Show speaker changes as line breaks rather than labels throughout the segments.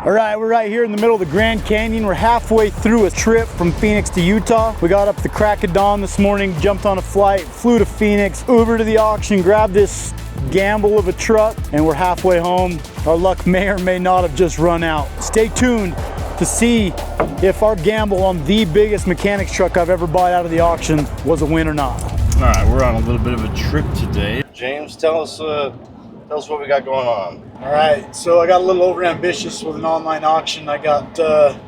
All right, we're right here in the middle of the Grand Canyon. We're halfway through a trip from Phoenix to Utah. We got up at the crack of dawn this morning, jumped on a flight, flew to Phoenix, Uber to the auction, grabbed this gamble of a truck, and we're halfway home. Our luck may or may not have just run out. Stay tuned to see if our gamble on the biggest mechanics truck I've ever bought out of the auction was a win or not.
All right, we're on a little bit of a trip today. James, tell us what we got going on.
All right, so I got a little over ambitious with an online auction. I got get a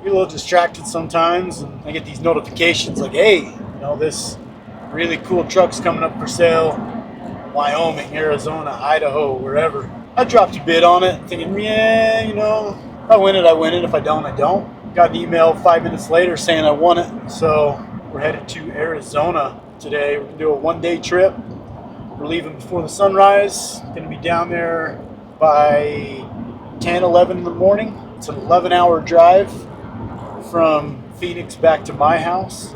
little distracted sometimes, and I get these notifications like, hey, you know, this really cool truck's coming up for sale, Wyoming, Arizona, Idaho, wherever. I dropped a bid on it, thinking, yeah, you know, if I win it, I win it. If I don't, I don't. Got an email 5 minutes later saying I won it. So we're headed to Arizona today. We're gonna do a one-day trip. We're leaving before the sunrise. Gonna be down there by 10, 11 in the morning. It's an 11-hour drive from Phoenix back to my house.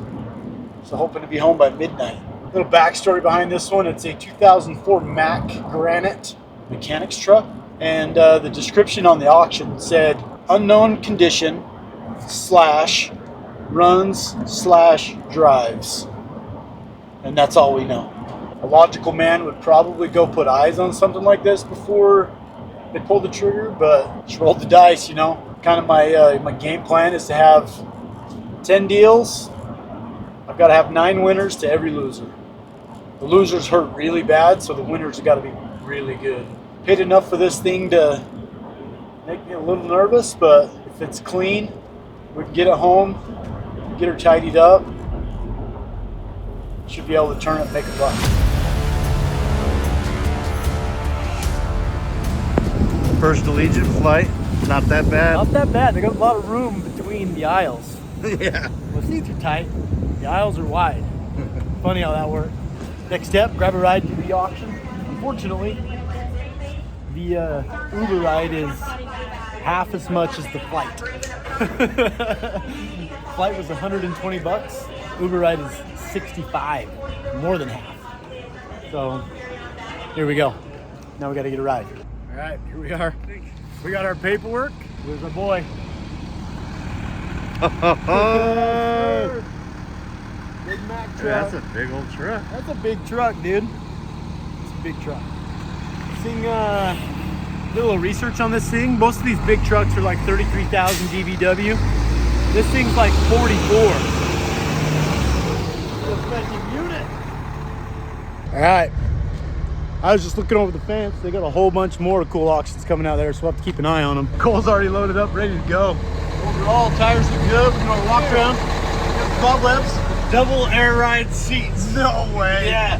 So hoping to be home by midnight. A little backstory behind this one. It's a 2004 Mack Granite mechanics truck. And the description on the auction said, unknown condition / runs / drives. And that's all we know. A logical man would probably go put eyes on something like this before they pull the trigger, but just roll the dice, you know. Kind of my game plan is to have 10 deals. I've got to have 9 winners to every loser. The losers hurt really bad, so the winners have got to be really good. Paid enough for this thing to make me a little nervous, but if it's clean, we can get it home, get her tidied up. Should be able to turn it and make a buck.
First Allegiant flight, not that bad.
Not that bad. They got a lot of room between the aisles.
Yeah.
The seats are tight. The aisles are wide. Funny how that works. Next step, grab a ride to the auction. Unfortunately, the Uber ride is half as much as the flight. Flight was 120 bucks. Uber ride is 65, more than half. So here we go. Now we got to get a ride. All right, here we are. We got our paperwork. There's our boy. Big Mack truck.
That's a big old truck.
That's a big truck, dude. It's a big truck. This thing, did a little research on this thing. Most of these big trucks are like 33,000 DBW. This thing's like 44. Unit. All right. I was just looking over the fence. They got a whole bunch more cool auctions coming out there, so we'll have to keep an eye on them. Cole's already loaded up, ready to go. Overall, tires are good. We're gonna walk around. Got cobwebs. Double air ride seats.
No way.
Yeah.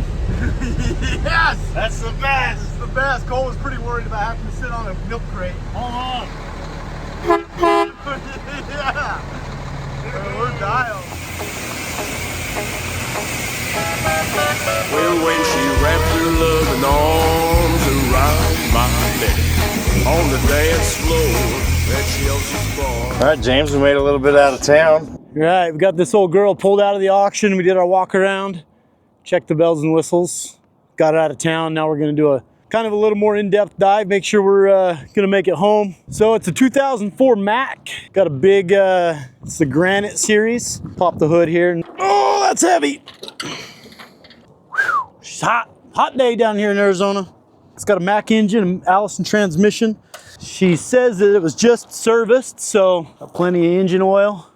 Yes. That's the best.
It's the best. Cole was pretty worried about having to sit on a milk crate.
Hold on.
Yeah. We're dialed.
Well, when she wrapped her loving arms around my neck on the dance floor at Chelsea's bar.
All right, James, we made a little bit out of town.
All right, we got this old girl pulled out of the auction. We did our walk around, checked the bells and whistles, got her out of town. Now we're gonna do a kind of a little more in-depth dive, make sure we're gonna make it home. So it's a 2004 Mack. Got a big, it's the Granite series. Pop the hood here. Oh, that's heavy. Whew. It's hot day down here in Arizona. It's got a Mack engine, an Allison transmission. She says that it was just serviced, so got plenty of engine oil.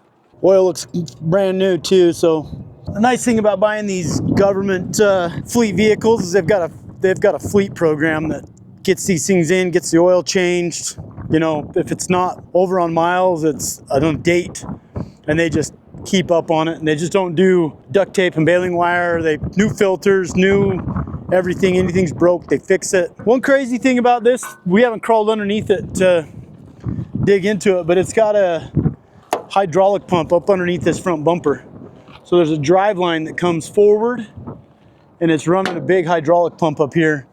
Oil looks brand new too, so the nice thing about buying these government fleet vehicles is they've got a fleet program that gets these things in, gets the oil changed. You know, if it's not over on miles, it's on date, and they just keep up on it, and they just don't do duct tape and baling wire. They new filters, new everything. Anything's broke, they fix it. One crazy thing about this, we haven't crawled underneath it to dig into it, but it's got a hydraulic pump up underneath this front bumper. So there's a drive line that comes forward, and it's running a big hydraulic pump up here,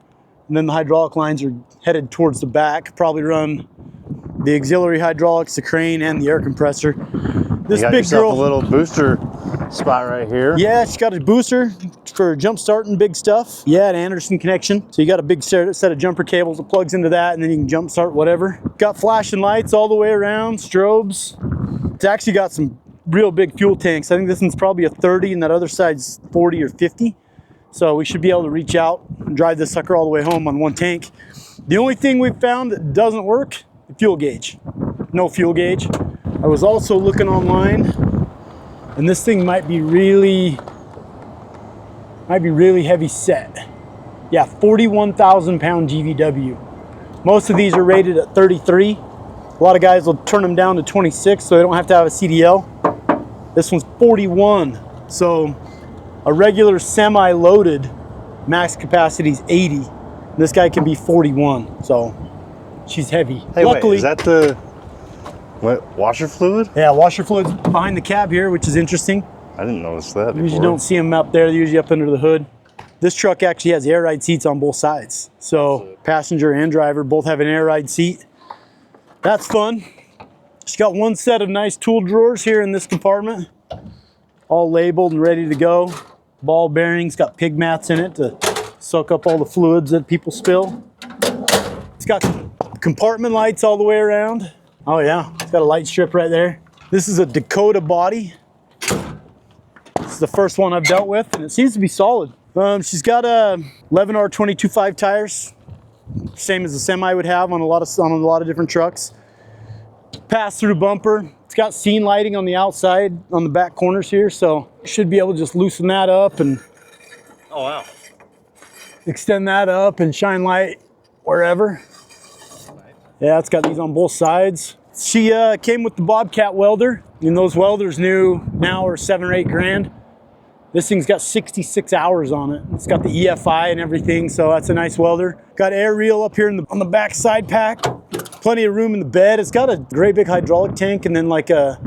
and then the hydraulic lines are headed towards the back. Probably run the auxiliary hydraulics, the crane, and the air compressor. This
You got
big
yourself
girl,
a little booster spot right here.
yeah, she's got a booster. for jump starting big stuff. Yeah, an Anderson connection. So you got a big set of jumper cables that plugs into that, and then you can jump start whatever. Got flashing lights all the way around, strobes. It's actually got some real big fuel tanks. I think this one's probably a 30 and that other side's 40 or 50. So we should be able to reach out and drive this sucker all the way home on one tank. The only thing we've found that doesn't work, the fuel gauge. No fuel gauge. I was also looking online, and this thing might be really heavy set. Yeah, 41,000 pound GVW. Most of these are rated at 33. A lot of guys will turn them down to 26 so they don't have to have a CDL. This one's 41. So a regular semi-loaded max capacity is 80. This guy can be 41, so she's heavy.
Hey,
luckily,
wait, is that the washer fluid?
Yeah, washer fluid's behind the cab here, which is interesting.
I didn't notice that.
You usually don't see them up there. They're usually up under the hood. This truck actually has air ride seats on both sides. So passenger and driver both have an air ride seat. That's fun. She's got one set of nice tool drawers here in this compartment, all labeled and ready to go. Ball bearings, got pig mats in it to soak up all the fluids that people spill. It's got compartment lights all the way around. Oh yeah, it's got a light strip right there. This is a Dakota body. This is the first one I've dealt with, and it seems to be solid. She's got a 11R 22.5 tires, same as the semi would have on a lot of different trucks. Pass-through bumper. It's got scene lighting on the outside, on the back corners here, so should be able to just loosen that up and extend that up and shine light wherever. Yeah, it's got these on both sides. She came with the Bobcat welder, and those welders now are 7 or 8 grand. This thing's got 66 hours on it. It's got the EFI and everything, so that's a nice welder. Got air reel up here on the back side pack. Plenty of room in the bed. It's got a great big hydraulic tank and then like a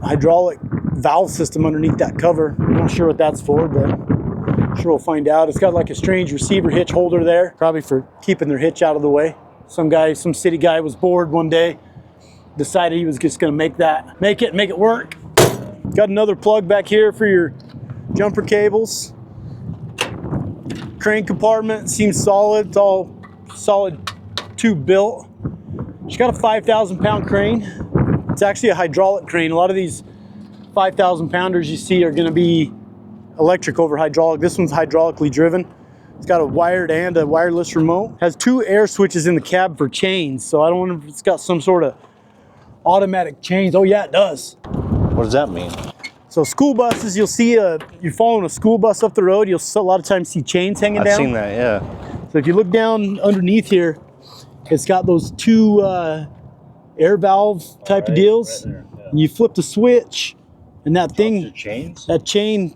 hydraulic valve system underneath that cover. I'm not sure what that's for, but I'm sure we'll find out. It's got like a strange receiver hitch holder there, probably for keeping their hitch out of the way. Some city guy was bored one day, decided he was just gonna make it work. Got another plug back here for your jumper cables. Crane compartment seems solid. It's all solid tube built. She's got a 5,000 pound crane. It's actually a hydraulic crane. A lot of these 5,000 pounders you see are gonna be electric over hydraulic. This one's hydraulically driven. It's got a wired and a wireless remote. Has 2 air switches in the cab for chains. So I don't know if it's got some sort of automatic chains. Oh yeah, it does.
What does that mean?
So school buses, you'll see you're following a school bus up the road, you'll a lot of times see chains hanging down.
I've seen that, yeah.
So if you look down underneath here, it's got those 2 air valve type of deals. Right there, yeah. And you flip the switch, and that chain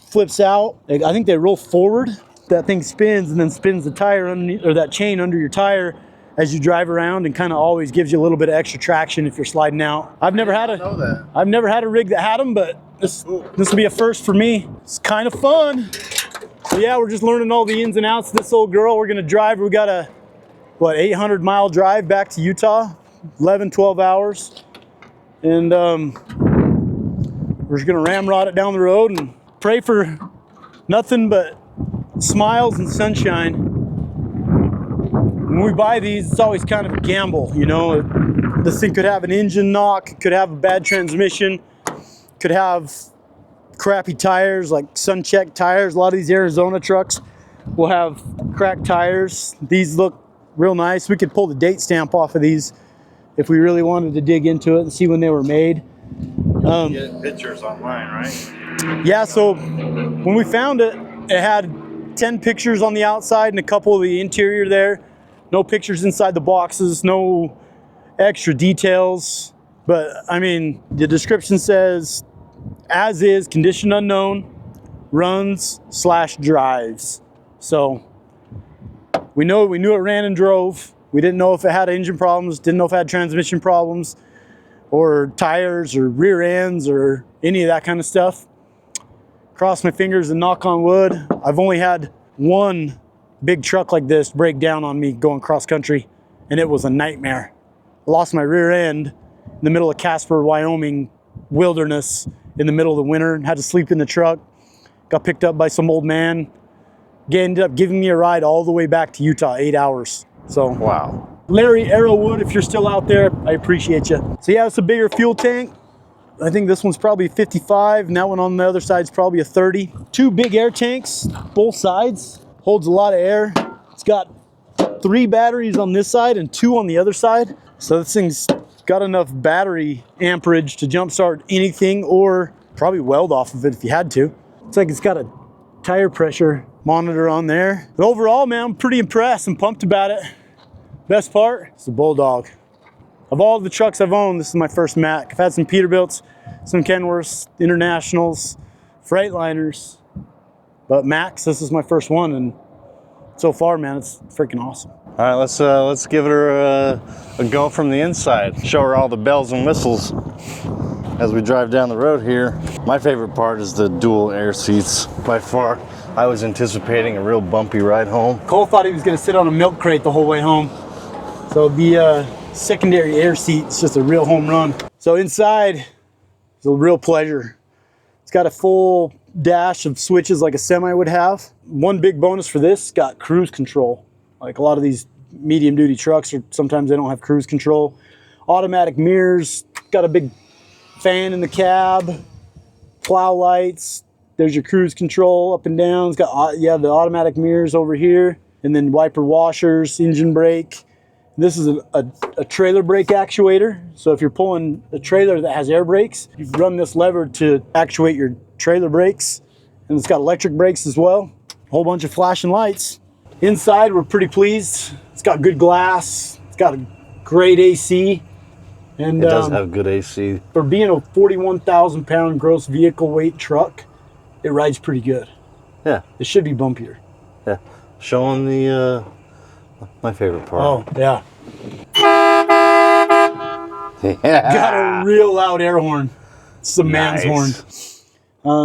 flips out. I think they roll forward. That thing spins and then spins the tire underneath, or that chain under your tire as you drive around, and kind of always gives you a little bit of extra traction if you're sliding out. I've never had a rig that had them, but this will be a first for me. It's kind of fun. So yeah, we're just learning all the ins and outs of this old girl. We're gonna drive. We got a 800-mile drive back to Utah, 12 hours, and we're just gonna ramrod it down the road and pray for nothing but smiles and sunshine. When we buy these, it's always kind of a gamble, you know. This thing could have an engine knock, it could have a bad transmission, could have crappy tires like sun-checked tires. A lot of these Arizona trucks will have cracked tires. These look real nice. We could pull the date stamp off of these if we really wanted to dig into it and see when they were made.
Get pictures online, right?
Yeah, so when we found it, it had 10 pictures on the outside and a couple of the interior there. No pictures inside the boxes, no extra details. But I mean, the description says, as is, condition unknown, runs/drives. So we knew it ran and drove. We didn't know if it had engine problems, didn't know if it had transmission problems, or tires, or rear ends, or any of that kind of stuff. Cross my fingers and knock on wood. I've only had one big truck like this break down on me going cross country, and it was a nightmare. I lost my rear end in the middle of Casper, Wyoming wilderness in the middle of the winter and had to sleep in the truck. Got picked up by some old man. Ended up giving me a ride all the way back to Utah, 8 hours. So
Wow.
Larry Arrowwood, if you're still out there, I appreciate you. So yeah, it's a bigger fuel tank. I think this one's probably 55, and that one on the other side is probably a 30. 2 big air tanks, both sides. Holds a lot of air. It's got 3 batteries on this side and 2 on the other side. So this thing's got enough battery amperage to jumpstart anything, or probably weld off of it if you had to. It's like it's got a tire pressure monitor on there. But overall, man, I'm pretty impressed and pumped about it. Best part is the Bulldog. Of all the trucks I've owned, this is my first Mack. I've had some Peterbilts, some Kenworths, Internationals, Freightliners, but Macks, this is my first one, and so far, man, it's freaking awesome.
All right, let's give her a go from the inside. Show her all the bells and whistles as we drive down the road here. My favorite part is the dual air seats. By far, I was anticipating a real bumpy ride home.
Cole thought he was going to sit on a milk crate the whole way home. So the secondary air seat is just a real home run. So inside is a real pleasure. It's got a full dash of switches like a semi would have. One big bonus for this, got cruise control. Like a lot of these medium duty trucks, or sometimes they don't have cruise control. Automatic mirrors, got a big fan in the cab, plow lights. There's your cruise control up and down. It's got the automatic mirrors over here, and then wiper washers, engine brake. This is a trailer brake actuator. So if you're pulling a trailer that has air brakes, you run this lever to actuate your trailer brakes. And it's got electric brakes as well. A whole bunch of flashing lights. Inside, we're pretty pleased. It's got good glass. It's got a great AC. And
It does have good AC.
for being a 41,000 pound gross vehicle weight truck, it rides pretty good.
Yeah,
It should be bumpier.
yeah. Showing the my favorite part.
Oh, yeah.
Yeah.
Got a real loud air horn. It's a man's horn.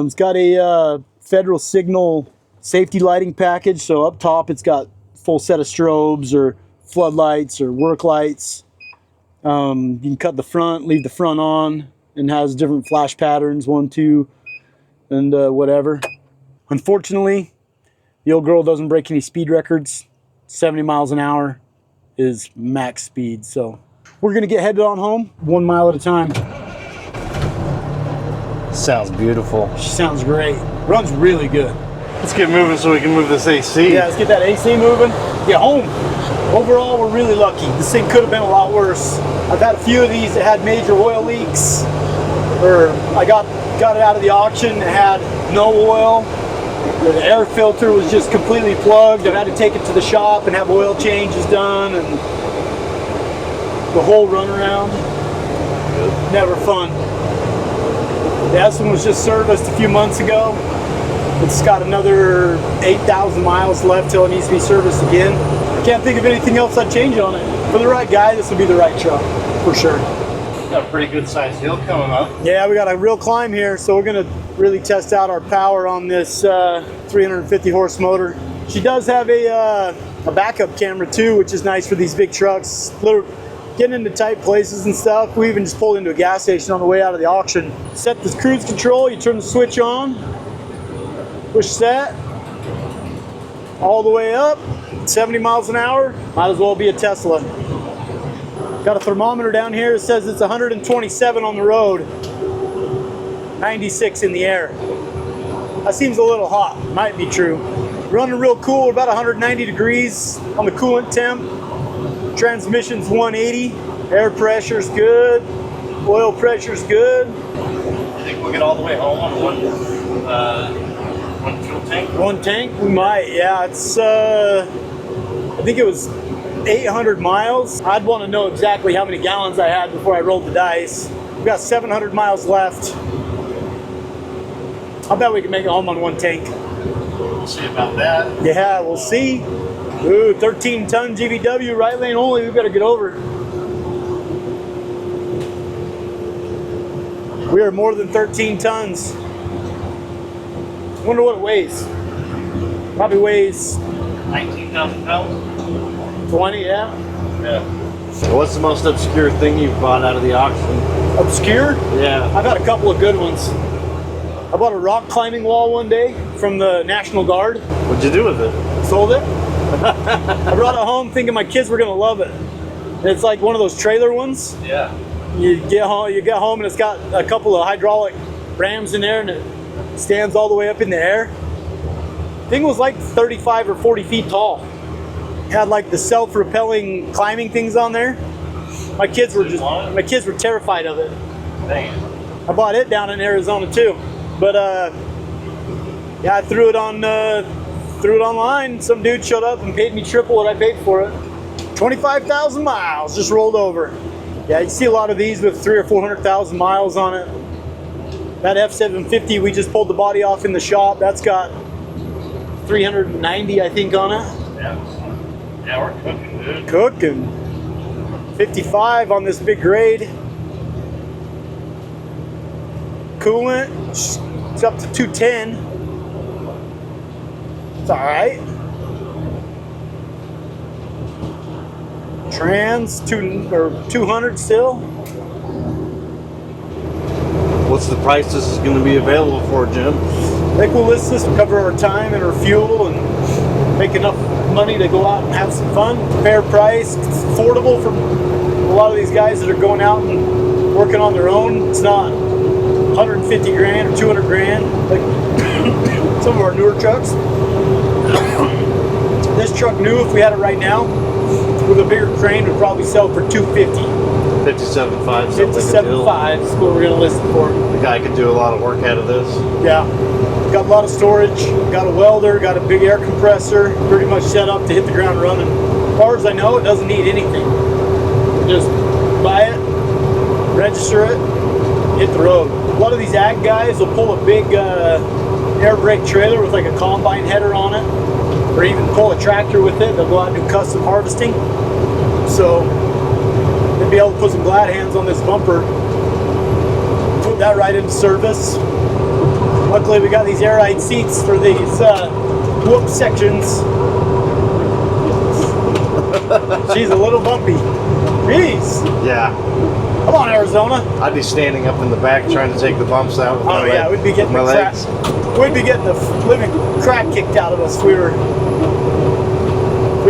It's got a federal signal safety lighting package. So up top, it's got full set of strobes or floodlights or work lights. You can cut the front, leave the front on, and has different flash patterns, 1, 2, and whatever. Unfortunately, the old girl doesn't break any speed records. 70 miles an hour is max speed. So we're gonna get headed on home 1 mile at a time.
Sounds beautiful.
She sounds great. Runs really good.
Let's get moving so we can move this AC.
Yeah, let's get that AC moving. Get home. Overall, we're really lucky. This thing could have been a lot worse. I've had a few of these that had major oil leaks, or I got it out of the auction, it had no oil. The air filter was just completely plugged. I've had to take it to the shop and have oil changes done, and the whole runaround. Never fun. This one was just serviced a few months ago. It's got another 8,000 miles left till it needs to be serviced again. I can't think of anything else I'd change on it. For the right guy, this would be the right truck, for sure.
Got a pretty good sized hill coming up.
Yeah, we got a real climb here, so we're gonna really test out our power on this 350 horse motor. She does have a backup camera too, which is nice for these big trucks. Getting into tight places and stuff. We even just pulled into a gas station on the way out of the auction. Set the cruise control, you turn the switch on, push set, all the way up, 70 miles an hour, might as well be a Tesla. Got a thermometer down here, it says it's 127 on the road, 96 in the air. That seems a little hot, might be true. Running real cool, about 190 degrees on the coolant temp. Transmission's 180, air pressure's good, oil pressure's good.
You think we'll get all the way home on one fuel tank?
One tank? We might, yeah. It's, I think it was 800 miles. I'd want to know exactly how many gallons I had before I rolled the dice. We've got 700 miles left. I bet we can make it home on one tank.
We'll see about that.
Yeah, we'll see. Ooh, 13 ton GVW, right lane only. We better get over. We are more than 13 tons. Wonder what it weighs. Probably weighs
19,000 pounds?
20, yeah.
Yeah. So what's the most obscure thing you've bought out of the auction?
Obscure?
Yeah.
I've had a couple of good ones. I bought a rock climbing wall one day from the National Guard.
What'd you do with it?
Sold it. I brought it home thinking my kids were gonna love it. And it's like one of those trailer ones.
Yeah.
You get home and it's got a couple of hydraulic rams in there and it stands all the way up in the air. Thing was like 35 or 40 feet tall. Had like the self-repelling climbing things on there. My kids were terrified of it.
Dang it.
I bought it down in Arizona too. But yeah, I threw it online. Some dude showed up and paid me triple what I paid for it. 25,000 miles just rolled over. Yeah, you see a lot of these with 300,000 or 400,000 miles on it. That F750 we just pulled the body off in the shop. That's got 390, I think, on it.
Yeah, we're cooking, dude.
Cooking. 55 on this big grade. Coolant, it's up to 210. It's all right. Trans 200 still.
What's the price this is going to be available for, Jim?
I think we'll list this to cover our time and our fuel and make enough money to go out and have some fun. Fair price, it's affordable for a lot of these guys that are going out and working on their own. It's not 150 grand or 200 grand like some of our newer trucks. This truck new, if we had it right now, with a bigger crane, would probably sell for 250.
57.5.
57.5 is what we're gonna list it for.
The guy could do a lot of work out of this.
Yeah, got a lot of storage, got a welder, got a big air compressor, pretty much set up to hit the ground running. As far as I know, it doesn't need anything. Just buy it, register it, hit the road. A lot of these ag guys will pull a big air brake trailer with like a combine header on it, or even pull a tractor with it. They'll go out and do custom harvesting. So they'll be able to put some glad hands on this bumper, put that right into service. Luckily we got these air ride seats for these whoop sections. She's a little bumpy. Jeez.
Yeah.
Come on, Arizona.
I'd be standing up in the back trying to take the bumps out with my
Oh yeah, we'd be getting
my legs.
we'd be getting the living crap kicked out of us if we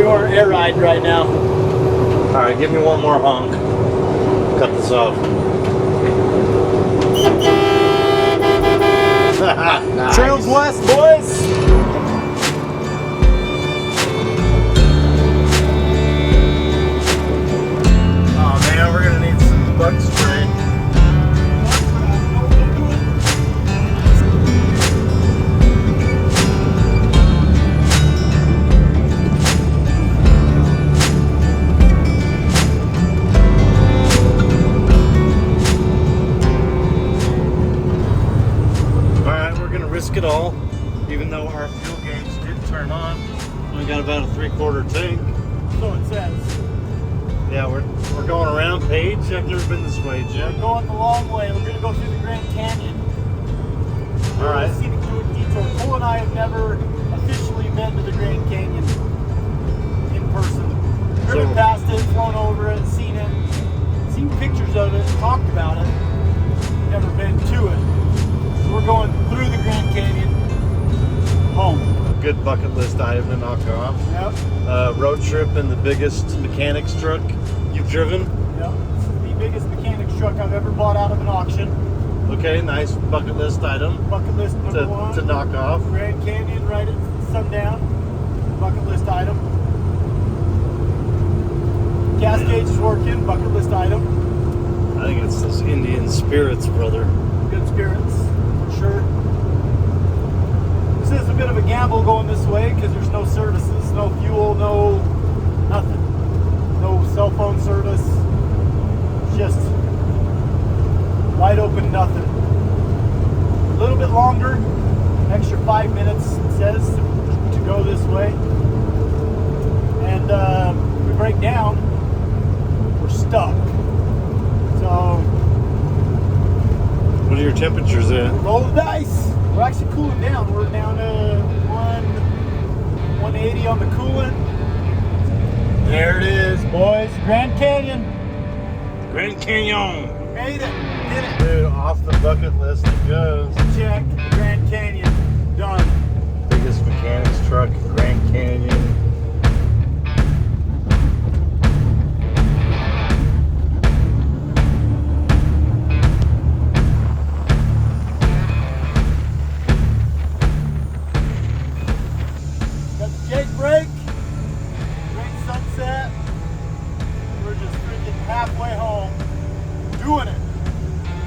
weren't air riding right now.
All right, give me one more honk. Cut this off. Nice.
Trails west, boys.
Oh man, we're gonna need some bug spray. Risk it all, even though our fuel gauge did turn on. We got about a 3/4 tank.
So it says.
Yeah, we're going around Page. I've never been this way, Jim.
We're going the long way. We're gonna go through the Grand Canyon.
All right.
See the detour. Cole and I have never officially been to the Grand Canyon in person. Driven past it, flown over it, seen pictures of it, talked about it. Never been to it. We're going through the Grand Canyon home.
Good bucket list item to knock off.
Yep.
Road trip in the biggest mechanics truck you've driven.
Yep. This is the biggest mechanics truck I've ever bought out of an auction.
Okay, nice bucket list item
Bucket list number one.
to knock off.
Grand Canyon right at sundown. Bucket list item. Gas gauge is working. Bucket list item.
I think it's those Indian spirits, brother.
Good spirits. Sure. This is a bit of a gamble going this way because there's no services, no fuel, no nothing. No cell phone service. Just wide open nothing. A little bit longer, extra 5 minutes it says to go this way. And if we break down, we're stuck. So
What are your temperatures at?
roll the dice. We're actually cooling down. We're down to 180 on the coolant. There it is, boys. Grand Canyon.
Grand Canyon.
Made it. Did it.
Dude, off the bucket list it goes.
Check. Grand Canyon. Done.
Biggest mechanics truck in Grand Canyon.
Got the jake brake. Great sunset. We're just freaking halfway home. Doing it.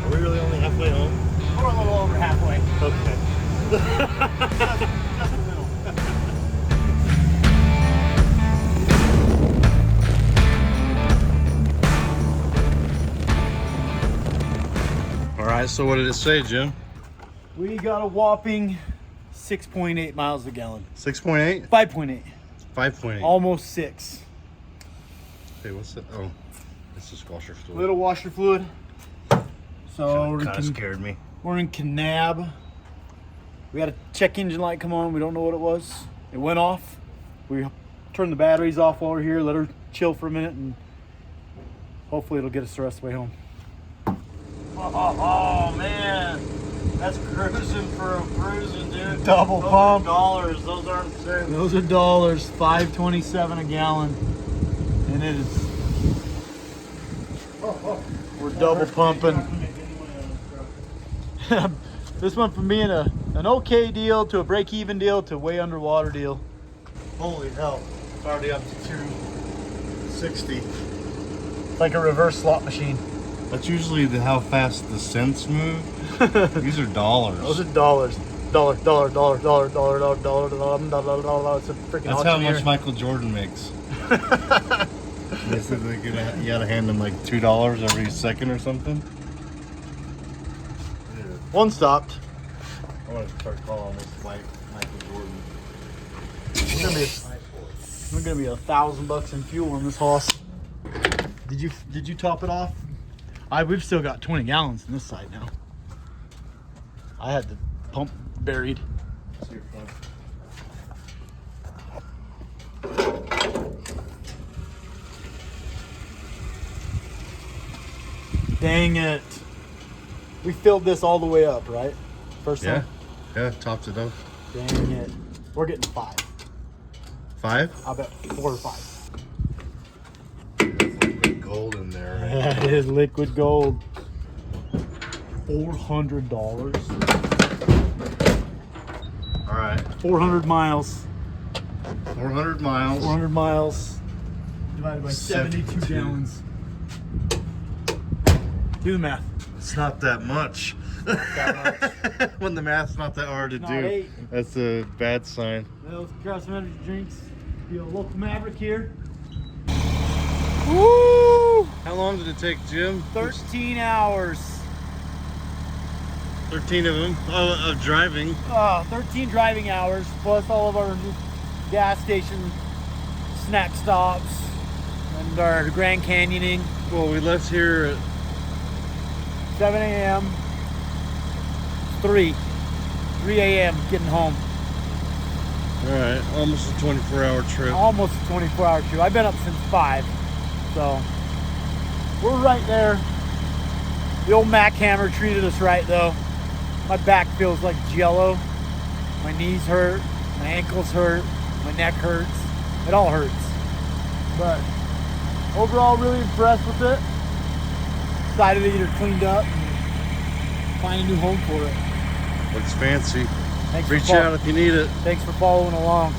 Are we really only halfway home?
We're a little over halfway.
Okay.
Just a little.
All right, so what did it say, Jim?
We got a whopping 6.8 miles a gallon.
6.8?
5.8.
5.8.
Almost 6.
Hey, what's that? Oh, it's just washer fluid.
Little washer fluid. So
Kind of scared me.
we're in Kanab. We had a check engine light come on. We don't know what it was. It went off. We turned the batteries off while we're here. Let her chill for a minute, and hopefully it'll get us the rest of the way home.
Oh man, that's cruising for a cruising, dude.
Double
Those
pump.
are dollars. Those aren't cents.
Those are dollars. $5.27 a gallon, and it is. We're double pumping. This went from being an okay deal to a break-even deal to way underwater deal.
Holy hell! It's already up to 260.
It's like a reverse slot machine.
That's usually how fast the cents move. These are dollars.
Those are dollars. Dollar. It's a freaking
That's how
auctioneer.
much Michael Jordan makes. They said you gotta hand him like $2 every second or something.
One stopped.
I want to start calling this fight Michael Jordan.
It's gonna be $1,000 in fuel on this hoss. Did you top it off? We've still got 20 gallons in this side now. I had the pump buried.
See your phone.
Dang it. We filled this all the way up, right? First
Yeah,
time?
yeah, topped it up.
Dang it. We're getting 5.
5?
I'll bet 4 or 5.
There's gold in there. Right?
That is liquid gold. $400.
All right,
400 miles.
400 miles.
400 miles divided by 72
72.
gallons. Do the math.
It's not that much. When the math's not that hard to
Not
do,
8.
that's a bad sign.
Well, let's grab some energy drinks. Be a local maverick here. Woo!
How long did it take, Jim?
13 hours.
13 of them of driving.
13 driving hours, plus all of our gas station snack stops and our Grand Canyoning.
Well, we left here at
7 a.m. 3 a.m. getting home.
all right, almost a 24-hour trip.
Almost a 24-hour trip. I've been up since 5, so we're right there. The old Mack hammer treated us right, though. My back feels like jello. My knees hurt. My ankles hurt. My neck hurts. It all hurts. But overall, really impressed with it. Excited to get her cleaned up and find a new home for it.
Looks fancy.
Thanks
Reach
for
out if you need it.
Thanks for following along.